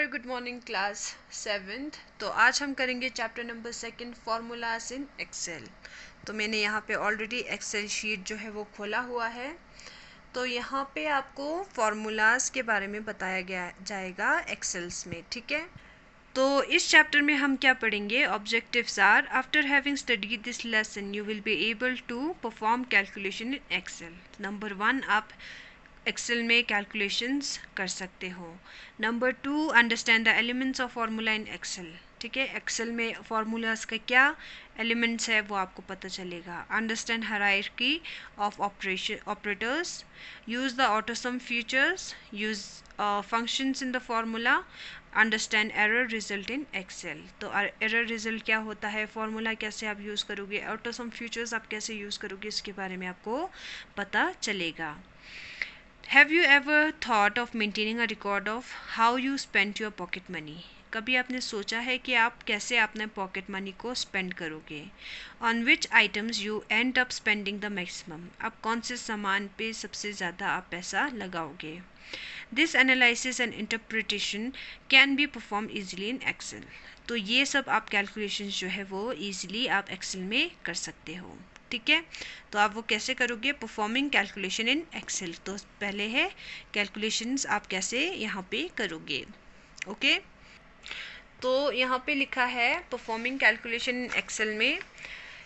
Very good morning class 7th। तो आज हम करेंगे chapter number 2 formulas in Excel. तो मैंने यहाँ पे ऑलरेडी एक्सेल शीट जो है वो खोला हुआ है। तो यहाँ पे आपको फार्मूलाज के बारे में बताया गया जाएगा एक्सेल्स में, ठीक है। तो इस चैप्टर में हम क्या पढ़ेंगे, objectives are after having studied this lesson you will be able to perform calculation in Excel. Number 1, आप एक्सेल में कैलकुलेशंस कर सकते हो। Number 2, understand the elements of formula in Excel. ठीक है, एक्सेल में फार्मूलाज का क्या एलिमेंट्स है वो आपको पता चलेगा। Understand hierarchy of operators, use the autosum features, use functions in the formula, understand error result in Excel. तो एरर रिजल्ट क्या होता है, फार्मूला कैसे आप यूज़ करोगे, ऑटोसम फीचर्स आप कैसे यूज़ करोगे, इसके बारे में आपको पता चलेगा। Have you ever thought of maintaining a record of how you spent your pocket money? कभी आपने सोचा है कि आप कैसे अपने पॉकेट मनी को स्पेंड करोगे। On which items you end up spending the maximum? आप कौन से सामान पे सबसे ज़्यादा आप पैसा लगाओगे। This analysis and interpretation can be performed easily in Excel. तो ये सब आप कैलकुलेशंस जो है वो easily आप एक्सेल में कर सकते हो, ठीक है। तो आप वो कैसे करोगे, परफॉर्मिंग कैलकुलेशन इन एक्सेल। तो पहले है कैलकुलेशंस आप कैसे यहाँ पे करोगे, ओके। तो यहाँ पे लिखा है परफॉर्मिंग कैलकुलेशन इन एक्सेल में,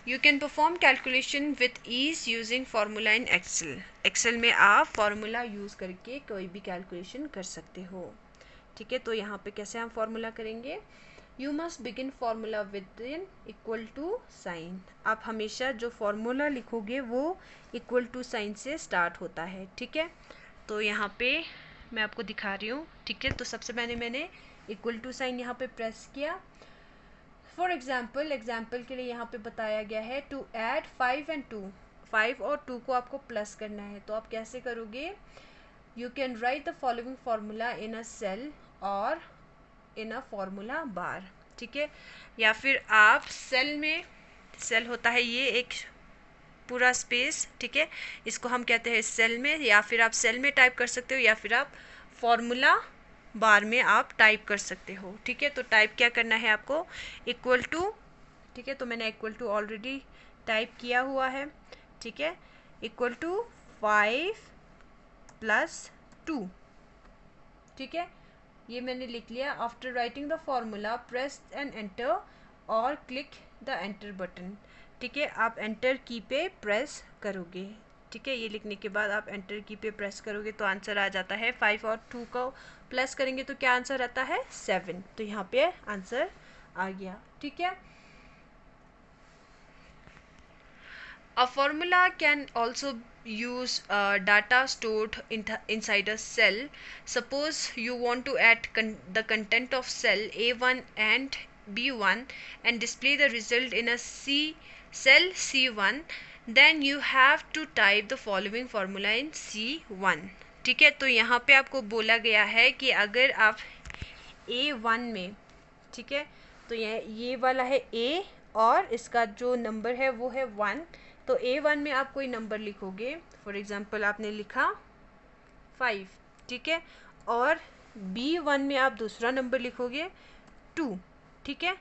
you can perform calculation with ease using formula in Excel. Excel में आप फार्मूला यूज़ करके कोई भी कैलकुलेशन कर सकते हो, ठीक है। तो यहाँ पे कैसे हम फार्मूला करेंगे, you must begin formula within equal to sign. आप हमेशा जो फार्मूला लिखोगे वो इक्वल टू साइन से स्टार्ट होता है, ठीक है। तो यहाँ पे मैं आपको दिखा रही हूँ, ठीक है। तो सबसे पहले मैंने इक्वल टू साइन यहाँ पे प्रेस किया। फॉर एग्जाम्पल के लिए यहाँ पे बताया गया है टू ऐड 5 and 2, 5 और 2 को आपको प्लस करना है। तो आप कैसे करोगे, you can write the following formula in a cell or in a formula बार, ठीक है। या फिर आप सेल में, सेल होता है ये एक पूरा स्पेस, ठीक है, इसको हम कहते हैं सेल में, या फिर आप सेल में टाइप कर सकते हो या फिर आप फार्मूला बार में आप टाइप कर सकते हो, ठीक है। तो टाइप क्या करना है आपको, इक्वल टू, ठीक है। तो मैंने इक्वल टू ऑलरेडी टाइप किया हुआ है, ठीक है। इक्वल टू 5 + 2, ठीक है, ये मैंने लिख लिया। After writing the formula press and enter और क्लिक द एंटर बटन, ठीक है। आप एंटर की पे प्रेस करोगे, ठीक है। ये लिखने के बाद आप एंटर की पे प्रेस करोगे तो आंसर आ जाता है 5 और 2 को प्लस करेंगे तो क्या आंसर आता है 7। तो यहाँ पे आंसर आ गया, ठीक है। A formula can also use data stored inside a cell. Suppose you want to add the content of cell A1 and B1 and display the result in a cell C1, then you have to type the following formula in C1, ठीक है। तो यहाँ पे आपको बोला गया है कि अगर आप A1 में, ठीक है, तो ये वाला है A और इसका जो नंबर है वो है 1। तो A1 में आप कोई नंबर लिखोगे, फॉर एग्जांपल आपने लिखा 5, ठीक है, और B1 में आप दूसरा नंबर लिखोगे 2, ठीक है।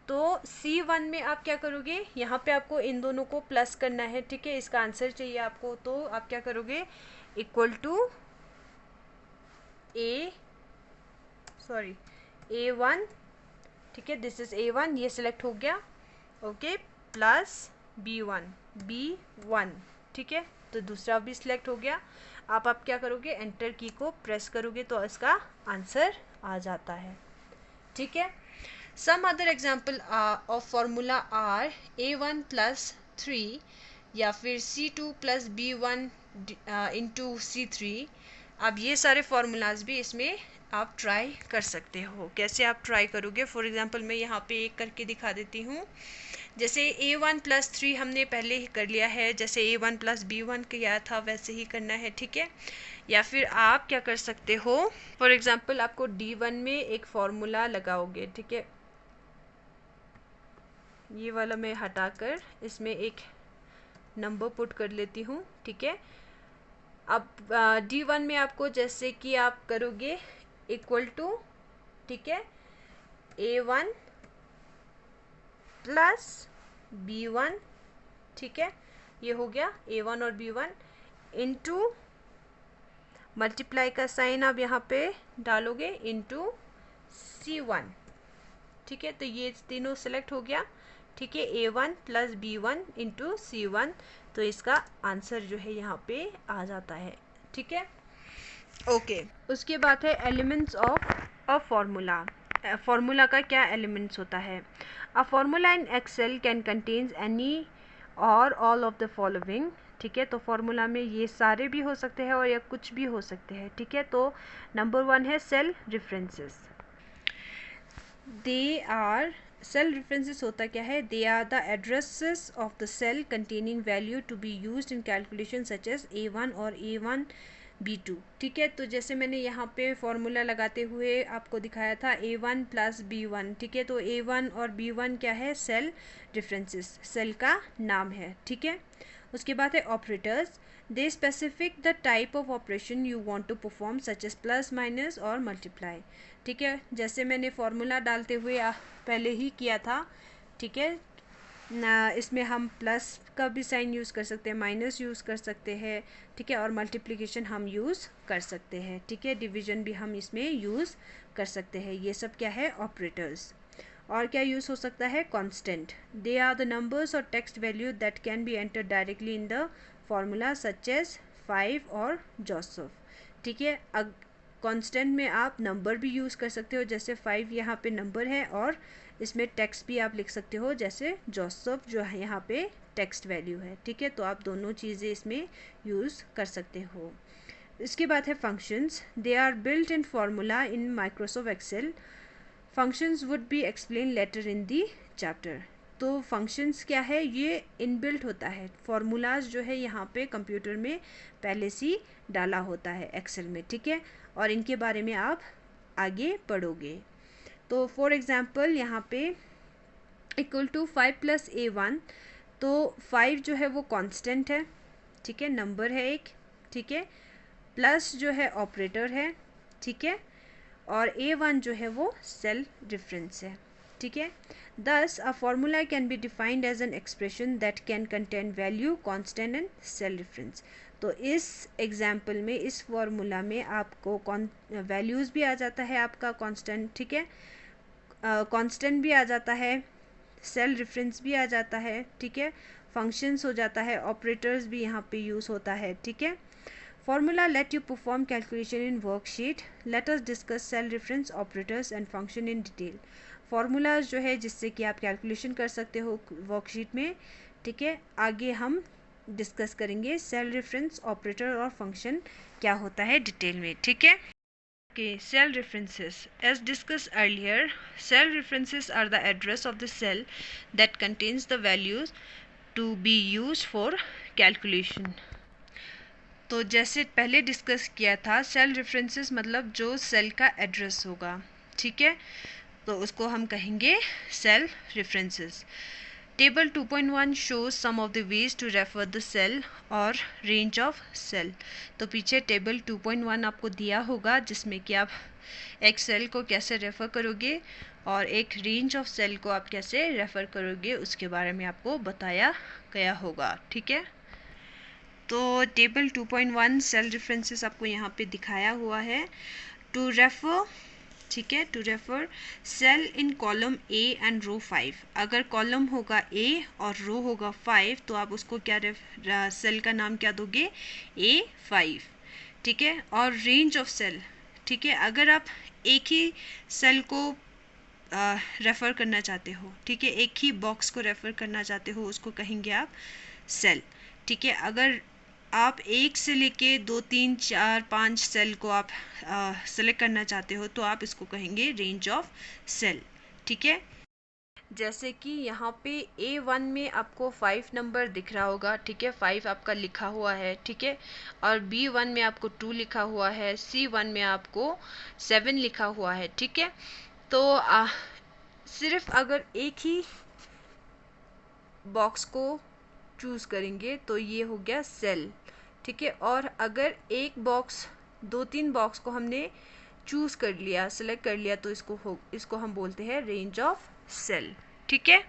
तो C1 में आप क्या करोगे, यहाँ पे आपको इन दोनों को प्लस करना है, ठीक है। इसका आंसर चाहिए आपको, तो आप क्या करोगे, इक्वल टू A1, ठीक है, दिस इज A1, ये सिलेक्ट हो गया, ओके, प्लस B1, ठीक है। तो दूसरा भी सिलेक्ट हो गया। आप क्या करोगे, एंटर की को प्रेस करोगे तो इसका आंसर आ जाता है, ठीक है। Some other example of formula are A1 + 3 या फिर C2 + B1 इंटू C3। अब ये सारे फार्मूलाज भी इसमें आप ट्राई कर सकते हो। कैसे आप ट्राई करोगे, फॉर एग्जांपल मैं यहाँ पे एक करके दिखा देती हूँ। जैसे A1 + 3 हमने पहले ही कर लिया है, जैसे A1 + B1 किया था वैसे ही करना है, ठीक है। या फिर आप क्या कर सकते हो, फॉर एग्जांपल आपको D1 में एक फार्मूला लगाओगे, ठीक है। ये वाला मैं हटाकर इसमें एक नंबर पुट कर लेती हूँ, ठीक है। अब D1 में आपको जैसे कि आप करोगे इक्वल टू ठीक है, A1 प्लस B1, ठीक है, ये हो गया A1 और B1 इंटू मल्टीप्लाई का साइन आप यहाँ पे डालोगे इंटू C1, ठीक है, तो ये तीनों सेलेक्ट हो गया, ठीक है, A1 plus B1 into C1, तो इसका आंसर जो है यहाँ पे आ जाता है, ठीक है, ओके। उसके बाद है elements of a formula. Formula का क्या एलिमेंट्स होता है? A formula in Excel can contains any or all of the following, ठीक है, तो फार्मूला में ये सारे भी हो सकते हैं और या कुछ भी हो सकते हैं, ठीक है, तो नंबर 1 है cell references. They are, cell references होता क्या है? They are the addresses of the cell containing value to be used in calculation such as A1 or A1 B2, ठीक है, तो जैसे मैंने यहाँ पे फॉर्मूला लगाते हुए आपको दिखाया था A1 प्लस B1, ठीक है, तो A1 और B1 क्या है? सेल रेफरेंसेस, सेल का नाम है, ठीक है। उसके बाद है operators. They specific the type of operation you want to perform such as plus minus or multiply, ठीक है, जैसे मैंने फॉर्मूला डालते हुए पहले ही किया था, ठीक है ना, इसमें हम प्लस का भी साइन यूज़ कर सकते हैं, माइनस यूज़ कर सकते हैं, ठीक है, और मल्टीप्लिकेशन हम यूज़ कर सकते हैं, ठीक है, डिवीजन भी हम इसमें यूज़ कर सकते हैं, ये सब क्या है? ऑपरेटर्स। और क्या यूज़ हो सकता है? Constant. They are the numbers और text value that can be enter directly in the formula such as 5 और जोसेफ, ठीक है, कांस्टेंट में आप नंबर भी यूज़ कर सकते हो, जैसे 5 यहाँ पे नंबर है, और इसमें टेक्स्ट भी आप लिख सकते हो, जैसे जोसेफ जो है यहाँ पे टेक्स्ट वैल्यू है, ठीक है, तो आप दोनों चीज़ें इसमें यूज़ कर सकते हो। इसके बाद है functions. They are built in formula in Microsoft Excel. Functions would be explain later in the chapter. तो फंक्शंस क्या है? ये इनबिल्ट होता है, फार्मूलाज जो है यहाँ पे कंप्यूटर में पहले से ही डाला होता है एक्सेल में, ठीक है, और इनके बारे में आप आगे पढ़ोगे। तो फॉर एग्जांपल यहाँ पे इक्वल टू 5 प्लस A1, तो 5 जो है वो कांस्टेंट है, ठीक है, नंबर है एक, ठीक है, प्लस जो है ऑपरेटर है, ठीक है, और A1 जो है वो सेल रेफरेंस है, ठीक है। Thus a formula can be defined as an expression that can contain value, constant and cell reference. तो इस एग्जाम्पल में, इस फार्मूला में आपको वैल्यूज़ भी आ जाता है आपका कांस्टेंट, ठीक है, कांस्टेंट भी आ जाता है, सेल रेफरेंस भी आ जाता है, ठीक है, फंक्शंस हो जाता है, ऑपरेटर्स भी यहाँ पे यूज़ होता है, ठीक है। Formula let you perform calculation in worksheet. Let us discuss cell reference operators and function in detail. Formulas जो है जिससे कि आप कैलकुलेशन कर सकते हो वर्कशीट में, ठीक है, आगे हम डिस्कस करेंगे सेल रेफरेंस ऑपरेटर और फंक्शन क्या होता है डिटेल में, ठीक है। Okay, cell references. As discussed earlier, cell references are the address of the cell that contains the values to be used for calculation. तो जैसे पहले डिस्कस किया था, सेल रेफरेंसेस मतलब जो सेल का एड्रेस होगा, ठीक है, तो उसको हम कहेंगे cell references. Table 2.1 shows some of the ways to refer the cell or range of cell. तो पीछे टेबल 2.1 आपको दिया होगा, जिसमें कि आप एक सेल को कैसे रेफ़र करोगे और एक रेंज ऑफ सेल को आप कैसे रेफ़र करोगे, उसके बारे में आपको बताया गया होगा, ठीक है। तो टेबल 2.1 सेल रेफरेंसेस आपको यहाँ पे दिखाया हुआ है। टू रेफर, ठीक है, to refer cell in column A and row 5। अगर कॉलम होगा ए और रो होगा 5, तो आप उसको क्या सेल का नाम क्या दोगे? A5, ठीक है। और रेंज ऑफ सेल, ठीक है, अगर आप एक ही सेल को रेफ़र करना चाहते हो, ठीक है, एक ही बॉक्स को रेफ़र करना चाहते हो, उसको कहेंगे आप सेल, ठीक है। अगर आप एक से लेके 2, 3, 4, 5 सेल को आप सेलेक्ट करना चाहते हो, तो आप इसको कहेंगे रेंज ऑफ सेल, ठीक है। जैसे कि यहाँ पे A1 में आपको 5 नंबर दिख रहा होगा, ठीक है, 5 आपका लिखा हुआ है, ठीक है, और B1 में आपको 2 लिखा हुआ है, C1 में आपको 7 लिखा हुआ है, ठीक है। तो सिर्फ अगर एक ही बॉक्स को चूज़ करेंगे तो ये हो गया सेल, ठीक है। और अगर एक बॉक्स, 2-3 बॉक्स को हमने चूज़ कर लिया, सेलेक्ट कर लिया, तो इसको हम बोलते हैं रेंज ऑफ सेल। ठीक है,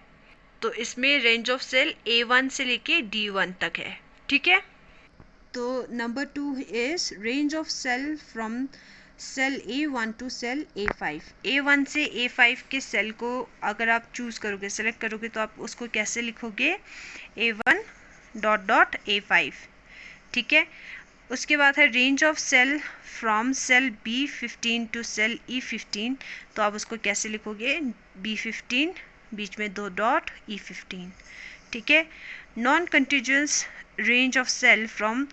तो इसमें रेंज ऑफ सेल A1 से लेके D1 तक है। ठीक है, तो number 2 is range of cell from cell A1 to cell A5। A1 से A5 के सेल को अगर आप चूज़ करोगे, सेलेक्ट करोगे, तो आप उसको कैसे लिखोगे? A1 dot dot A5। ठीक है, उसके बाद है range of cell from cell B15 to cell E15, तो आप उसको कैसे लिखोगे? B15 बीच में 2 डॉट E15। ठीक है, non continuous range of cell from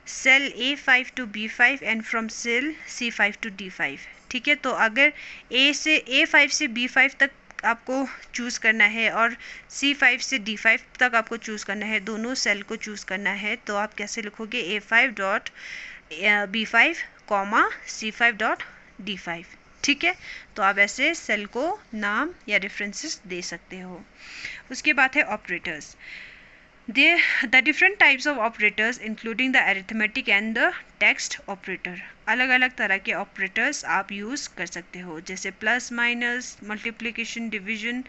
cell A5 to B5 and from cell C5 to D5। ठीक है, तो अगर A5 से B5 तक आपको चूज़ करना है और C5 से D5 तक आपको चूज़ करना है, दोनों सेल को चूज़ करना है, तो आप कैसे लिखोगे? A5 dot B5 comma C5 dot D5। ठीक है, तो आप ऐसे सेल को नाम या रेफरेंसेस दे सकते हो। उसके बाद है operators. The different types of operators including the arithmetic and the text operator। अलग अलग तरह के ऑपरेटर्स आप यूज़ कर सकते हो, जैसे plus, minus, multiplication, division,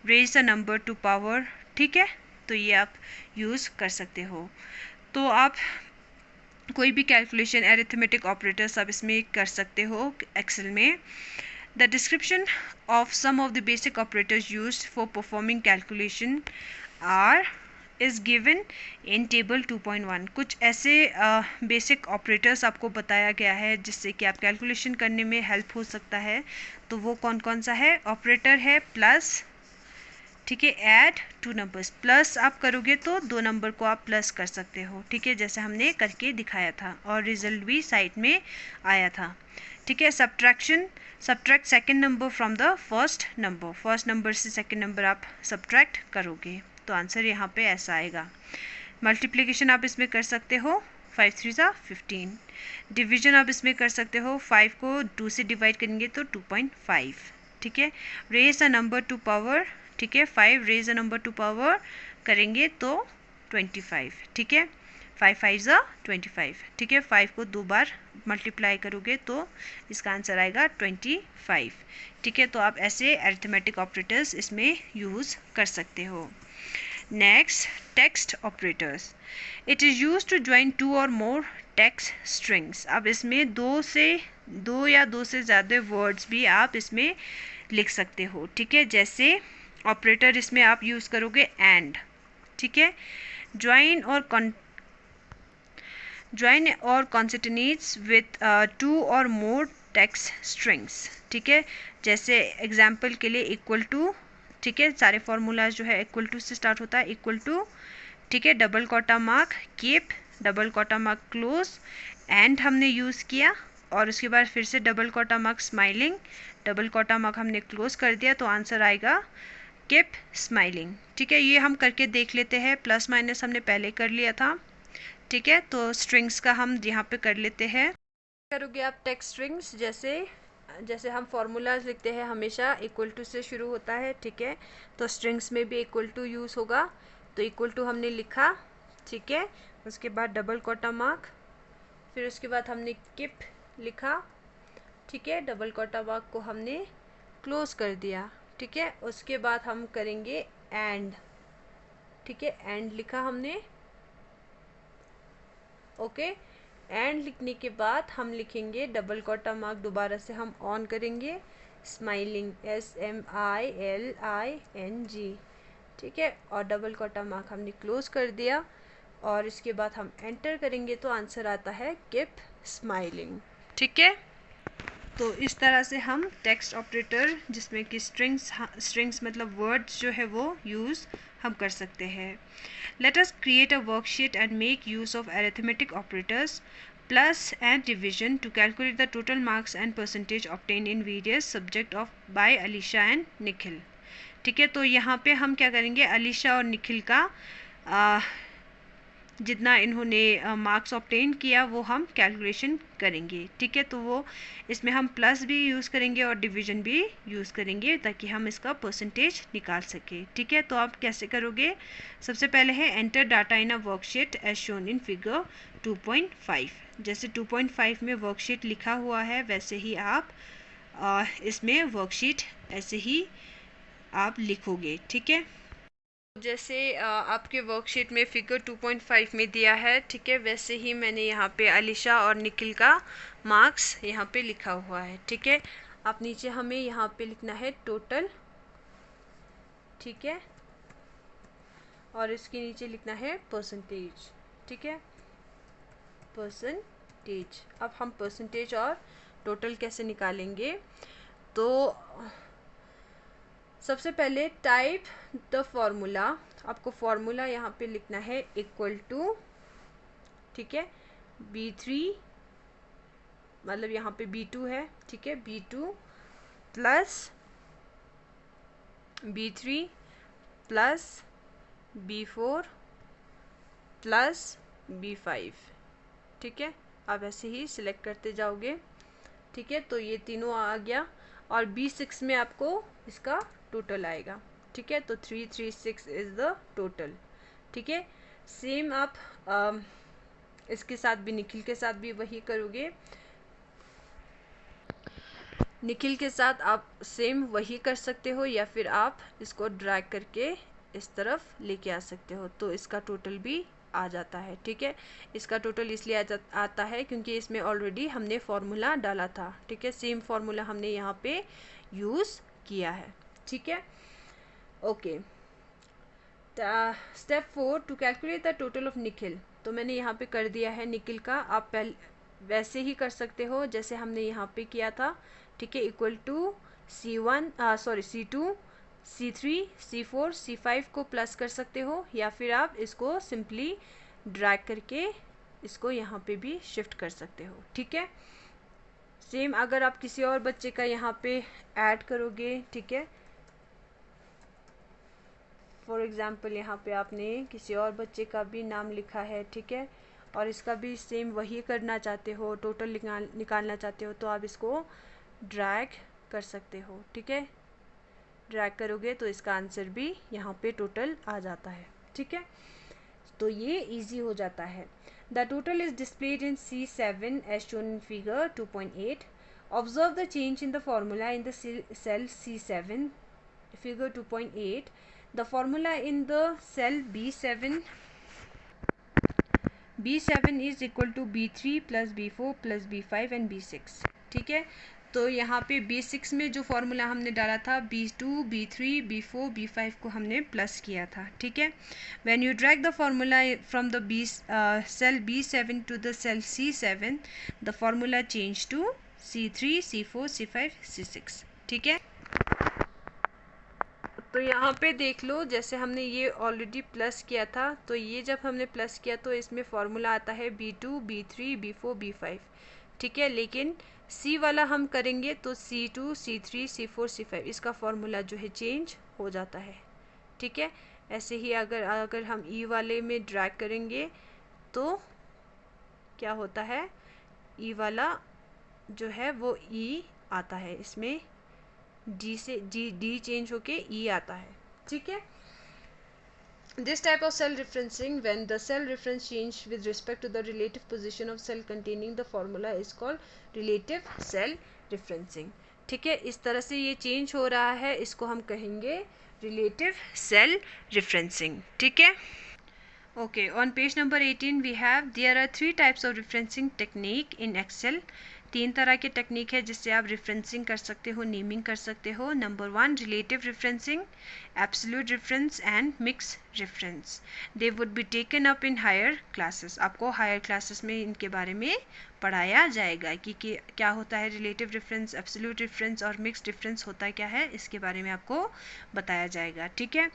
raise the number to power. ठीक है, तो ये आप यूज़ कर सकते हो। तो आप कोई भी कैलकुलेशन, अरिथमेटिक ऑपरेटर्स आप इसमें कर सकते हो एक्सेल में। The description of some of the basic operators used for performing calculation are is given in table 2.1। कुछ ऐसे बेसिक ऑपरेटर्स आपको बताया गया है जिससे कि आप कैलकुलेशन करने में हेल्प हो सकता है। तो वो कौन कौन सा है? ऑपरेटर है प्लस, ठीक है, ऐड 2 नंबर्स, प्लस आप करोगे तो 2 नंबर को आप प्लस कर सकते हो। ठीक है, जैसे हमने करके दिखाया था और रिजल्ट भी साइड में आया था। ठीक है, subtraction, subtract second number from the first number, first number से सेकेंड नंबर आप सब्ट्रैक्ट करोगे, तो आंसर यहाँ पे ऐसा आएगा। मल्टीप्लिकेशन आप इसमें कर सकते हो, 5 3 ज़ा 15। डिवीजन आप इसमें कर सकते हो, 5 को 2 से डिवाइड करेंगे तो 2.5। ठीक है, raise a number to power, ठीक है, 5 raise a number to power करेंगे तो 25। ठीक है, 5 5 ज़ा 25। ठीक है, 5 को 2 बार मल्टीप्लाई करोगे तो इसका आंसर आएगा 25। ठीक है, तो आप ऐसे अरिथमेटिक ऑपरेटर्स इसमें यूज़ कर सकते हो। Next, text operators. It is use to join 2 or more text strings. अब इसमें 2 या 2 से ज़्यादा वर्ड्स भी आप इसमें लिख सकते हो। ठीक है, जैसे ऑपरेटर इसमें आप यूज़ करोगे एंड। ठीक है, ज्वाइन और कॉन्सेटिनेट्स with 2 or more text strings. ठीक है, जैसे एग्जाम्पल के लिए इक्वल टू, ठीक है, सारे फार्मूलाज जो है इक्वल टू से स्टार्ट होता है, इक्वल टू, ठीक है, double quota mark, keep, double quota mark, close, and हमने यूज़ किया, और उसके बाद फिर से double quota mark, smiling, double quota mark हमने क्लोज कर दिया, तो आंसर आएगा कीप स्माइलिंग। ठीक है, ये हम करके देख लेते हैं। प्लस माइनस हमने पहले कर लिया था। ठीक है, तो स्ट्रिंग्स का हम यहाँ पे कर लेते हैं। करोगे आप टेक्स्ट स्ट्रिंग्स, जैसे हम फार्मूलाज लिखते हैं हमेशा इक्वल टू से शुरू होता है। ठीक है, तो स्ट्रिंग्स में भी इक्वल टू यूज़ होगा, तो इक्वल टू हमने लिखा, ठीक है, उसके बाद डबल कोटा मार्क, फिर उसके बाद हमने कीप लिखा, ठीक है, डबल कोटा मार्क को हमने क्लोज कर दिया। ठीक है, उसके बाद हम करेंगे एंड, ठीक है, एंड लिखा हमने, ओके, एंड लिखने के बाद हम लिखेंगे डबल कोटा मार्क, दोबारा से हम ऑन करेंगे, स्माइलिंग, SMILING। ठीक है, और डबल कोटा मार्क हमने क्लोज कर दिया, और इसके बाद हम एंटर करेंगे तो आंसर आता है कीप स्माइलिंग। ठीक है, तो इस तरह से हम टेक्स्ट ऑपरेटर जिसमें कि स्ट्रिंग्स मतलब वर्ड्स जो है वो यूज़ हम कर सकते हैं। Let us create a worksheet and make use of arithmetic operators plus and division to calculate the total marks and percentage obtain in various subject of by Alisha and Nikhil. ठीक है, तो यहाँ पे हम क्या करेंगे, अलीशा और निखिल का जितना इन्होंने मार्क्स ऑब्टेन किया वो हम कैलकुलेशन करेंगे, ठीक है। तो वो इसमें हम प्लस भी यूज़ करेंगे और डिवीजन भी यूज़ करेंगे ताकि हम इसका परसेंटेज निकाल सकें, ठीक है। तो आप कैसे करोगे, सबसे पहले है enter data in a worksheet as shown in figure 2.5। जैसे 2.5 में वर्कशीट लिखा हुआ है वैसे ही आप इसमें वर्कशीट ऐसे ही आप लिखोगे, ठीक है। जैसे आपके वर्कशीट में फिगर 2.5 में दिया है, ठीक है, वैसे ही मैंने यहाँ पे अलीशा और निखिल का मार्क्स यहाँ पे लिखा हुआ है, ठीक है। आप नीचे हमें यहाँ पे लिखना है टोटल, ठीक है, और इसके नीचे लिखना है परसेंटेज, ठीक है, परसेंटेज। अब हम परसेंटेज और टोटल कैसे निकालेंगे, तो सबसे पहले टाइप द फॉर्मूला। आपको फॉर्मूला यहाँ पे लिखना है इक्वल टू, ठीक है, B3, मतलब यहाँ पे B2 है, ठीक है, B2 plus B3 plus B4 plus B5, ठीक है। आप ऐसे ही सिलेक्ट करते जाओगे, ठीक है। तो ये तीनों आ गया और B6 में आपको इसका टोटल आएगा, ठीक है। तो 336 इज़ द टोटल, ठीक है। सेम आप इसके साथ भी, निखिल के साथ भी वही करोगे। निखिल के साथ आप सेम वही कर सकते हो या फिर आप इसको ड्रैग करके इस तरफ लेके आ सकते हो, तो इसका टोटल भी आ जाता है, ठीक है। इसका टोटल इसलिए आता है क्योंकि इसमें ऑलरेडी हमने फॉर्मूला डाला था, ठीक है। सेम फॉर्मूला हमने यहाँ पे यूज़ किया है, ठीक है। Okay, step 4 to calculate the total of Nikhil. तो मैंने यहाँ पे कर दिया है निखिल का, आप पहले वैसे ही कर सकते हो जैसे हमने यहाँ पे किया था, ठीक है। Equal to C2, C3, C4, C5 को प्लस कर सकते हो या फिर आप इसको सिंपली ड्रैग करके इसको यहाँ पे भी शिफ्ट कर सकते हो, ठीक है। सेम अगर आप किसी और बच्चे का यहाँ पे ऐड करोगे, ठीक है, फॉर एग्ज़ाम्पल यहाँ पे आपने किसी और बच्चे का भी नाम लिखा है, ठीक है, और इसका भी सेम वही करना चाहते हो, टोटल निकालना चाहते हो, तो आप इसको ड्रैग कर सकते हो, ठीक है। ड्रैग करोगे तो इसका आंसर भी यहाँ पे टोटल आ जाता है, ठीक है। तो ये इजी हो जाता है। The total is displayed in C7 as shown in figure 2.8। Observe the change in the formula in the cell C7 figure 2.8. The formula in the cell B7 is equal to B3 plus B4 plus B5 and B6, ठीक है। तो यहाँ पे B6 में जो formula हमने डाला था B2, B3, B4, B5 को हमने प्लस किया था, ठीक है। When you drag the formula from the cell B7 to the cell C7, the formula change to C3, C4, C5, C6, ठीक है। तो यहाँ पे देख लो, जैसे हमने ये ऑलरेडी प्लस किया था, तो ये जब हमने प्लस किया तो इसमें फॉर्मूला आता है B2, B3, B4, B5, ठीक है। लेकिन C वाला हम करेंगे तो C2, C3, C4, C5 इसका फॉर्मूला जो है चेंज हो जाता है, ठीक है। ऐसे ही अगर हम E वाले में ड्रैग करेंगे तो क्या होता है, E वाला जो है वो E आता है, इसमें D से D चेंज होके E आता है, ठीक है। This type of cell referencing, when the cell reference change with respect to the relative position of cell containing the formula, is called relative cell referencing, ठीक है। इस तरह से ये चेंज हो रहा है, इसको हम कहेंगे relative cell referencing, ठीक है। Okay, on page number 18 we have, there are 3 types of referencing technique in Excel. 3 तरह के टेक्निक है जिससे आप रेफरेंसिंग कर सकते हो, नेमिंग कर सकते हो। Number 1 relative referencing, absolute reference and mix reference. They would be taken up in higher classes. आपको हायर क्लासेस में इनके बारे में पढ़ाया जाएगा कि क्या होता है रिलेटिव रेफरेंस, एब्सोल्यूट रेफरेंस और मिक्स रेफरेंस होता है क्या है, इसके बारे में आपको बताया जाएगा, ठीक है।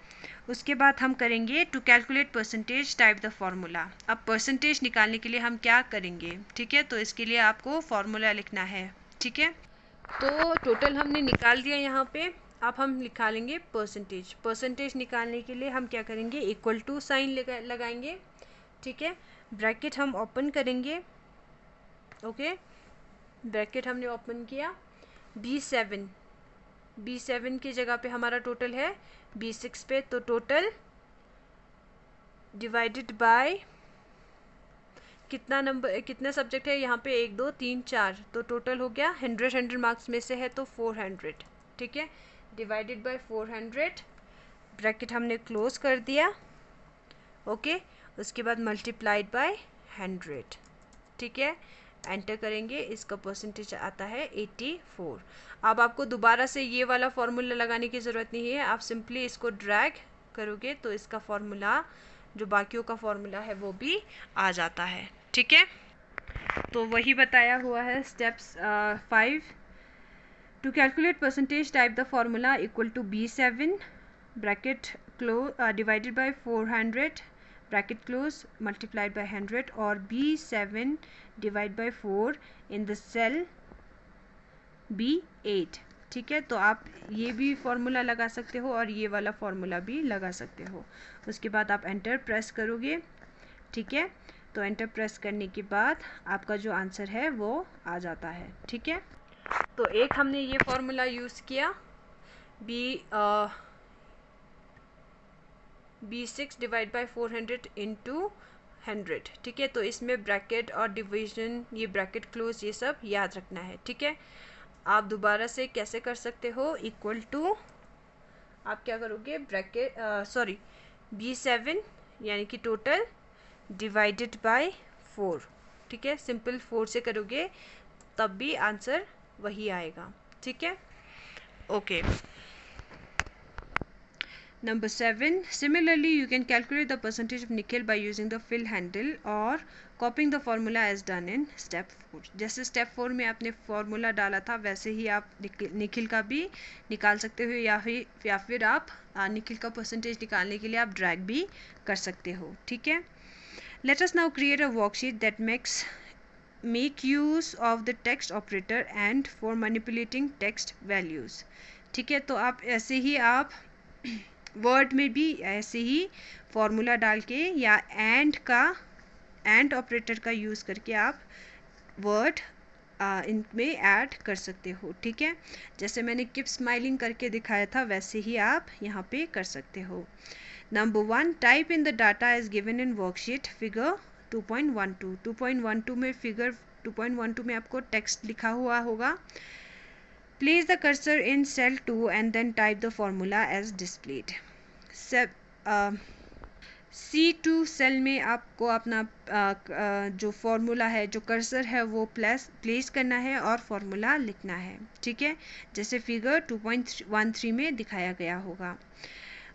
उसके बाद हम करेंगे to calculate percentage type the formula. अब परसेंटेज निकालने के लिए हम क्या करेंगे, ठीक है, तो इसके लिए आपको फॉर्मूला लिखना है, ठीक है। तो टोटल हमने निकाल दिया यहाँ पे, अब हम निकालेंगे परसेंटेज। परसेंटेज निकालने के लिए हम क्या करेंगे, इक्वल टू साइन लगाएंगे, ठीक है, ब्रैकेट हम ओपन करेंगे, ओके, ब्रैकेट हमने ओपन किया, B7 की जगह पे हमारा टोटल है B6 पे, तो टोटल डिवाइडेड बाय कितना नंबर, कितने सब्जेक्ट है यहाँ पे, 1 2 3 4, तो टोटल हो गया 100 मार्क्स में से है तो 400, ठीक है, डिवाइडेड बाय 400, ब्रैकेट हमने क्लोज कर दिया, ओके, उसके बाद मल्टीप्लाइड बाय 100, ठीक है, एंटर करेंगे, इसका परसेंटेज आता है 84। अब आपको दोबारा से ये वाला फॉर्मूला लगाने की ज़रूरत नहीं है, आप सिंपली इसको ड्रैग करोगे तो इसका फॉर्मूला, जो बाकियों का फॉर्मूला है वो भी आ जाता है, ठीक है। तो वही बताया हुआ है steps 5, to calculate percentage type the formula equal to B7 bracket close divided by 400 bracket close multiplied by 100, और B7 divide by 4 in the cell B8, ठीक है। तो आप ये भी फॉर्मूला लगा सकते हो और ये वाला फॉर्मूला भी लगा सकते हो। उसके बाद आप एंटर प्रेस करोगे, ठीक है, तो एंटर प्रेस करने के बाद आपका जो आंसर है वो आ जाता है, ठीक है। तो एक हमने ये फॉर्मूला यूज़ किया, B6 डिवाइड बाय 400 इंटू 100, ठीक है। तो इसमें ब्रैकेट और डिवीजन, ये ब्रैकेट क्लोज, ये सब याद रखना है, ठीक है। आप दोबारा से कैसे कर सकते हो, इक्वल टू, आप क्या करोगे, ब्रैकेट B7 यानी कि टोटल डिवाइडेड बाय 4, ठीक है, सिंपल 4 से करोगे तब भी आंसर वही आएगा, ठीक है, okay. Number 7, similarly you can calculate the percentage of nickel by using the fill handle or copying the formula as done in step 4। जैसे step 4 में आपने फॉर्मूला डाला था वैसे ही आप निखिल का भी निकाल सकते हो, या फिर आप निखिल का परसेंटेज निकालने के लिए आप ड्रैग भी कर सकते हो, ठीक है। Let us now create a worksheet that make use of the text operator and for manipulating text values, ठीक है। तो आप ऐसे ही आप वर्ड में भी ऐसे ही फॉर्मूला डाल के या एंड ऑपरेटर का यूज़ करके आप वर्ड इनमें ऐड कर सकते हो, ठीक है। जैसे मैंने कीप स्माइलिंग करके दिखाया था वैसे ही आप यहाँ पे कर सकते हो। Number 1, type in the data as given in worksheet figure 2.12। 2.12 में फिगर 2.12 में आपको टेक्स्ट लिखा हुआ होगा। Place the cursor in cell 2 and then type the formula as displayed. C2 cell में आपको अपना जो फॉर्मूला है, जो कर्सर है वो प्लेस करना है और फॉर्मूला लिखना है, ठीक है, जैसे फिगर 2.13 में दिखाया गया होगा।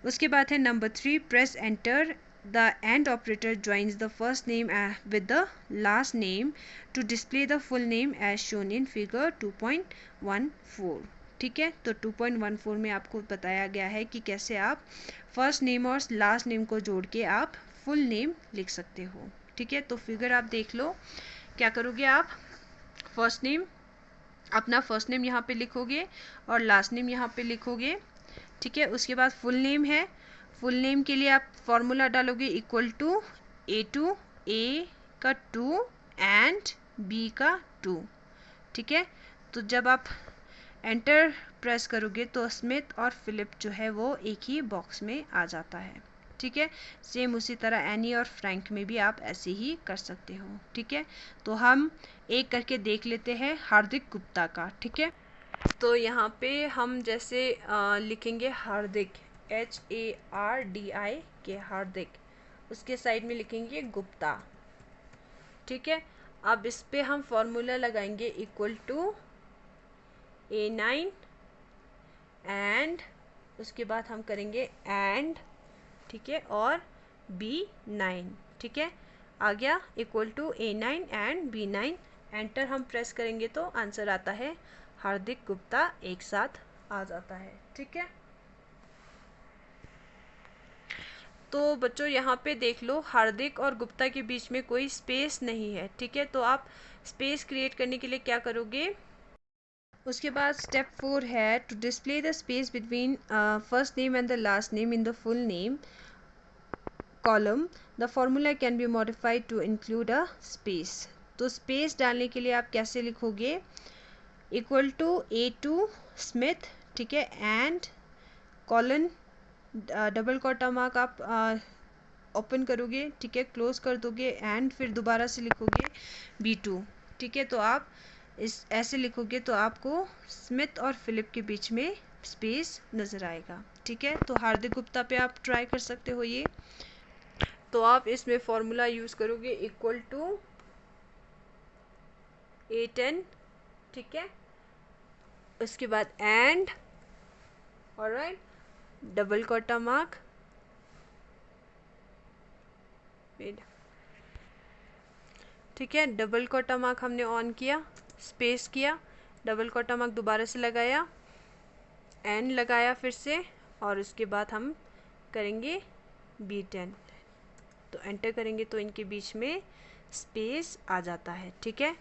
उसके बाद है number 3, press enter, the AND operator joins the first name with the last name to display the full name as shown in figure 2.14, ठीक है। तो 2.14 में आपको बताया गया है कि कैसे आप फर्स्ट नेम और लास्ट नेम को जोड़ के आप फुल नेम लिख सकते हो, ठीक है। तो फिगर आप देख लो, क्या करोगे आप, फर्स्ट नेम, अपना फर्स्ट नेम यहाँ पे लिखोगे और लास्ट नेम यहाँ पे लिखोगे, ठीक है। उसके बाद फुल नेम है, फुल नेम के लिए आप फॉर्मूला डालोगे इक्वल टू A2, A का 2 एंड B का 2, ठीक है। तो जब आप एंटर प्रेस करोगे तो स्मिथ और फिलिप जो है वो एक ही बॉक्स में आ जाता है, ठीक है। सेम उसी तरह एनी और फ्रैंक में भी आप ऐसे ही कर सकते हो, ठीक है। तो हम एक करके देख लेते हैं हार्दिक गुप्ता का, ठीक है। तो यहाँ पे हम जैसे लिखेंगे हार्दिक, HARDIK, हार्दिक, उसके साइड में लिखेंगे गुप्ता, ठीक है। अब इस पे हम फॉर्मूला लगाएंगे इक्वल टू A9 एंड उसके बाद हम करेंगे एंड, ठीक है, और B9, ठीक है, आ गया equal to A9 and B9, enter हम प्रेस करेंगे तो आंसर आता है हार्दिक गुप्ता, एक साथ आ जाता है, ठीक है। तो बच्चों यहाँ पे देख लो, हार्दिक और गुप्ता के बीच में कोई स्पेस नहीं है, ठीक है। तो आप स्पेस क्रिएट करने के लिए क्या करोगे, उसके बाद स्टेप 4 है to display the space between first name and the last name in the full name, column, the formula can be modified to include a space. तो space डालने के लिए आप कैसे लिखोगे? इक्वल टू A2 स्मिथ, ठीक है, and colon double quota mark आप ओपन करोगे, ठीक है, क्लोज कर दोगे एंड फिर दोबारा से लिखोगे B2, ठीक है। तो आप इस ऐसे लिखोगे तो आपको स्मिथ और फिलिप के बीच में स्पेस नज़र आएगा, ठीक है। तो हार्दिक गुप्ता पे आप ट्राई कर सकते हो ये। तो आप इसमें फॉर्मूला यूज़ करोगे इक्वल टू A10, ठीक है, उसके बाद and, alright, double quota mark, ठीक है, डबल कोटा मार्क हमने ऑन किया, स्पेस किया, डबल कोटा मार्क दोबारा से लगाया, एंड लगाया फिर से, और उसके बाद हम करेंगे B10, तो एंटर करेंगे तो इनके बीच में स्पेस आ जाता है, ठीक है।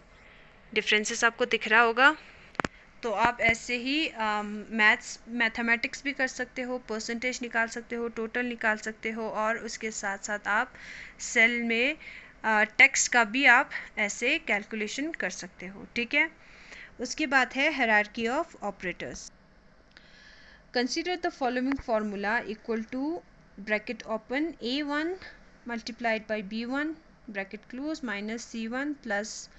डिफरेंसेस आपको दिख रहा होगा। तो आप ऐसे ही मैथमेटिक्स भी कर सकते हो, परसेंटेज निकाल सकते हो, टोटल निकाल सकते हो, और उसके साथ साथ आप सेल में टेक्स्ट का भी आप ऐसे कैलकुलेशन कर सकते हो, ठीक है। उसके बाद है hierarchy of operators. Consider the following formula equal to bracket open A1 multiplied by B1 bracket close minus C1 plus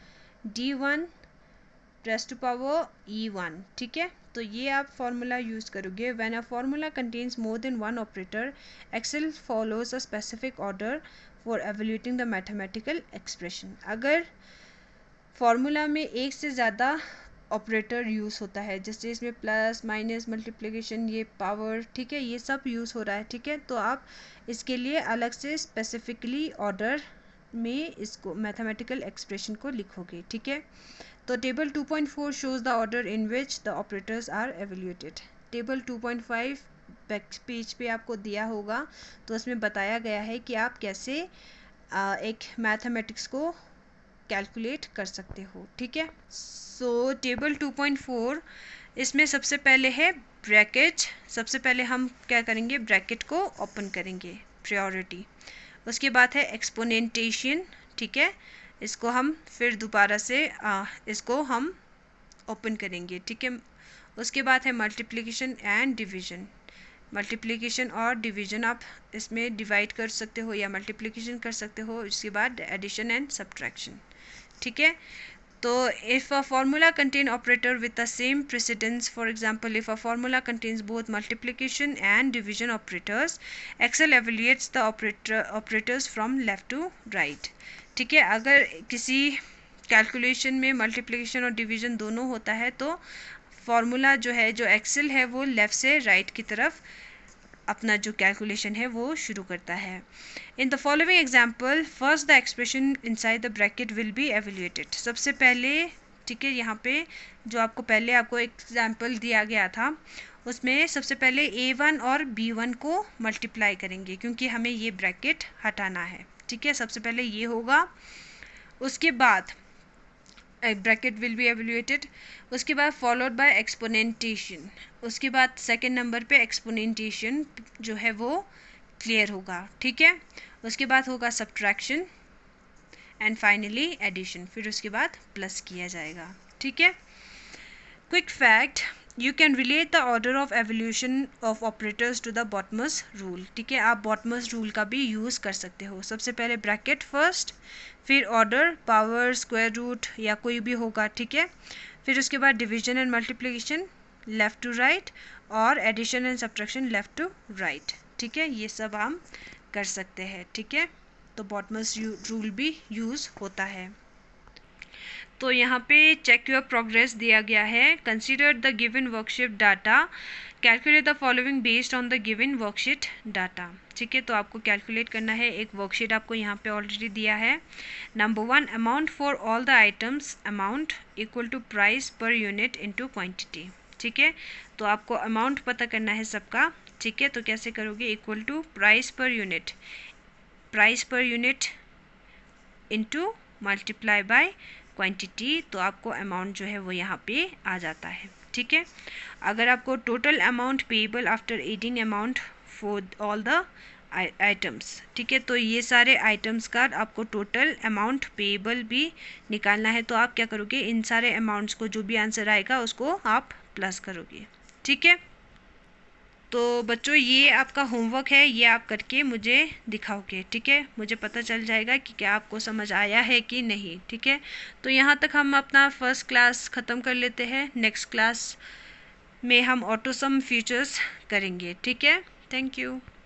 D1 raise to power E1, ठीक है। तो ये आप फार्मूला यूज़ करोगे। When a formula contains more than one operator, Excel follows a specific order for evaluating the mathematical expression. अगर formula में एक से ज़्यादा ऑपरेटर यूज़ होता है, जैसे इसमें प्लस माइनस मल्टीप्लिकेशन, ये पावर, ठीक है, ये सब यूज़ हो रहा है, ठीक है, तो आप इसके लिए अलग से स्पेसिफिकली ऑर्डर में इसको मैथमेटिकल एक्सप्रेशन को लिखोगे, ठीक है। तो table 2.4 shows the order in which the operators are evaluated. Table 2.5 back page पे आपको दिया होगा, तो उसमें बताया गया है कि आप कैसे एक मैथमेटिक्स को कैलकुलेट कर सकते हो, ठीक है। सो टेबल 2.4 इसमें सबसे पहले है ब्रैकेट। सबसे पहले हम क्या करेंगे, ब्रैकेट को ओपन करेंगे, प्रायोरिटी। उसके बाद है एक्सपोनेंटेशन, ठीक है, इसको हम फिर दोबारा से इसको हम ओपन करेंगे, ठीक है। उसके बाद है मल्टीप्लिकेशन एंड डिवीजन। मल्टीप्लिकेशन और डिवीजन आप इसमें डिवाइड कर सकते हो या मल्टीप्लिकेशन कर सकते हो। उसके बाद एडिशन एंड सब्ट्रैक्शन, ठीक है। तो if a formula contain operator with the same precedence, for example if a formula contains both multiplication and division operators, Excel evaluates the operators from left to right, ठीक है। अगर किसी calculation में multiplication और division दोनों होता है तो फॉर्मूला जो है, जो एक्सेल है, वो लेफ़्ट से राइट की तरफ अपना जो कैलकुलेशन है वो शुरू करता है। In the following example, first the expression inside the bracket will be evaluated. सबसे पहले, ठीक है, यहाँ पे जो आपको पहले आपको एग्जाम्पल दिया गया था उसमें सबसे पहले A1 और B1 को मल्टीप्लाई करेंगे क्योंकि हमें ये ब्रैकेट हटाना है, ठीक है। सबसे पहले ये होगा, उसके बाद ब्रैकेट विल बी एवेल्यूएटेड, उसके बाद फॉलोड बाय एक्सपोनेंटेशन, उसके बाद सेकंड नंबर पे एक्सपोनेंटेशन जो है वो क्लियर होगा, ठीक है। उसके बाद होगा सब्ट्रैक्शन एंड फाइनली एडिशन, फिर उसके बाद प्लस किया जाएगा, ठीक है। Quick fact, you can relate the order of evolution of operators to the BODMAS rule, ठीक है। आप बॉटमस रूल का भी यूज़ कर सकते हो। सबसे पहले ब्रैकेट फर्स्ट, फिर ऑर्डर, पावर, स्क्वायर रूट या कोई भी होगा, ठीक है। फिर उसके बाद division and multiplication left to right, और addition and subtraction left to right, ठीक है। ये सब हम कर सकते हैं, ठीक है। तो बॉटमस रूल भी यूज़ होता है। तो यहाँ पे चेक योर प्रोग्रेस दिया गया है। Consider the given worksheet data, calculate the following based on the given worksheet data, ठीक है। तो आपको कैलकुलेट करना है, एक वर्कशीट आपको यहाँ पे ऑलरेडी दिया है। Number 1, amount for all the items, amount equal to price per unit into quantity, ठीक है। तो आपको अमाउंट पता करना है सबका, ठीक है। तो कैसे करोगे, equal to price per unit, price per unit into multiply by quantity, तो आपको अमाउंट जो है वो यहाँ पे आ जाता है, ठीक है। अगर आपको total amount payable after adding amount for all the items, ठीक है। तो ये सारे आइटम्स का आपको टोटल अमाउंट पेएबल भी निकालना है। तो आप क्या करोगे, इन सारे अमाउंट्स को जो भी आंसर आएगा उसको आप प्लस करोगे, ठीक है। तो बच्चों ये आपका होमवर्क है, ये आप करके मुझे दिखाओगे, ठीक है। मुझे पता चल जाएगा कि क्या आपको समझ आया है कि नहीं, ठीक है। तो यहाँ तक हम अपना फर्स्ट क्लास ख़त्म कर लेते हैं। नेक्स्ट क्लास में हम ऑटोसम फीचर्स करेंगे, ठीक है। Thank you.